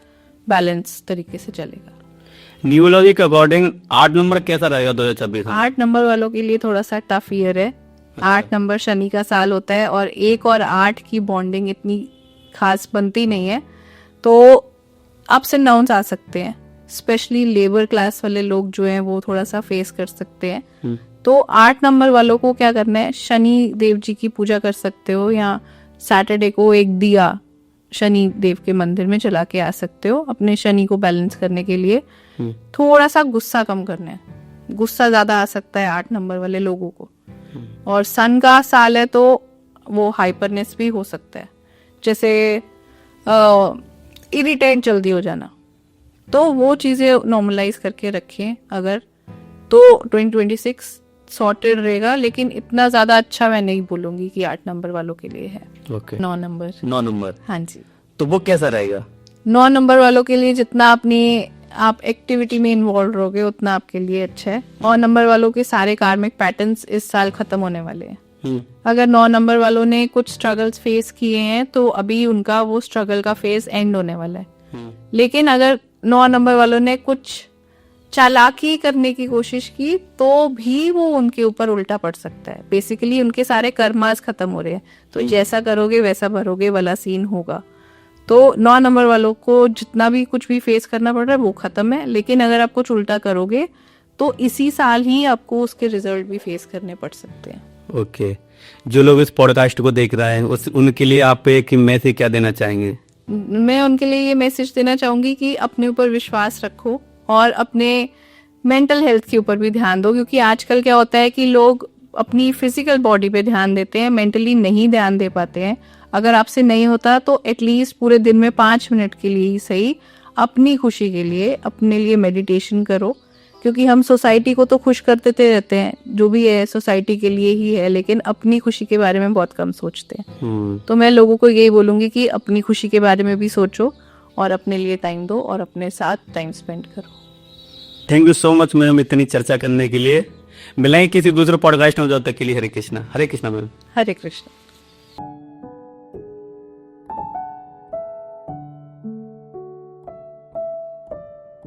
बैलेंस तरीके से चलेगा। न्यूमरोलॉजी के अकॉर्डिंग 8 नंबर कैसा रहेगा 2026? 8 नंबर वालों के लिए थोड़ा सा टफ ईयर है। 8 नंबर शनि का साल होता है, और 1 और 8 की बॉन्डिंग इतनी खास बनती नहीं है, तो अप्स एंड डाउन्स आ सकते हैं। स्पेशली लेबर क्लास वाले लोग जो हैं वो थोड़ा सा फेस कर सकते हैं। तो 8 नंबर वालों को क्या करना है, शनि देव जी की पूजा कर सकते हो, या सैटरडे को एक दिया शनि देव के मंदिर में जला के आ सकते हो, अपने शनि को बैलेंस करने के लिए। थोड़ा सा गुस्सा कम करना है, गुस्सा ज्यादा आ सकता है 8 नंबर वाले लोगों को। और सन का साल है तो वो हाइपरनेस भी हो सकता है, जैसे इरिटेट जल्दी हो जाना, तो वो चीजें नॉर्मलाइज करके रखें अगर, तो 2026 सॉर्टेड रहेगा। लेकिन इतना ज्यादा अच्छा मैं नहीं बोलूंगी कि 8 नंबर वालों के लिए है। 9 नंबर, हाँ जी। तो वो कैसा रहेगा? 9 नंबर वालों के लिए जितना अपनी आप एक्टिविटी में इन्वॉल्व रहोगे उतना आपके लिए अच्छा है। 9 नंबर वालों के सारे कार्मिक पैटर्न्स इस साल खत्म होने वाले हैं। अगर 9 नंबर वालों ने कुछ स्ट्रगल्स फेस किए हैं तो अभी उनका वो स्ट्रगल का फेज एंड होने वाला है। लेकिन अगर 9 नंबर वालों ने कुछ चालाकी करने की कोशिश की तो भी वो उनके ऊपर उल्टा पड़ सकता है। बेसिकली उनके सारे कर्मास खत्म हो रहे हैं, तो जैसा करोगे वैसा भरोगे वाला सीन होगा। तो 9 नंबर वालों को जितना भी कुछ भी फेस करना पड़ रहा है वो खत्म है। लेकिन अगर आप कुछ उल्टा करोगे तो इसी साल ही आपको उसके रिजल्ट भी फेस करने पड़ सकते हैं। ओके, जो लोग इस पॉडकास्ट को देख रहे हैं उनके लिए आप एक मैसेज क्या देना चाहेंगे? मैं उनके लिए ये मैसेज देना चाहूंगी कि अपने ऊपर विश्वास रखो और अपने मेंटल हेल्थ के ऊपर भी ध्यान दो, क्योंकि आजकल क्या होता है कि लोग अपनी फिजिकल बॉडी पे ध्यान देते हैं, मेंटली नहीं ध्यान दे पाते हैं, अगर आपसे नहीं होता तो एटलीस्ट पूरे दिन में 5 मिनट के लिए ही सही अपनी खुशी के लिए अपने लिए मेडिटेशन करो। क्योंकि हम सोसाइटी को तो खुश करते रहते हैं, जो भी है सोसाइटी के लिए ही है, लेकिन अपनी खुशी के बारे में बहुत कम सोचते हैं। तो मैं लोगों को यही बोलूँगी कि अपनी खुशी के बारे में भी सोचो और अपने लिए टाइम दो और अपने साथ टाइम स्पेंड करो। Thank you so much ma'am इतनी चर्चा करने के लिए। मिलेंगे किसी दूसरे पॉडकास्ट में, जब तक के लिए हरे कृष्णा मैम। हरे कृष्ण।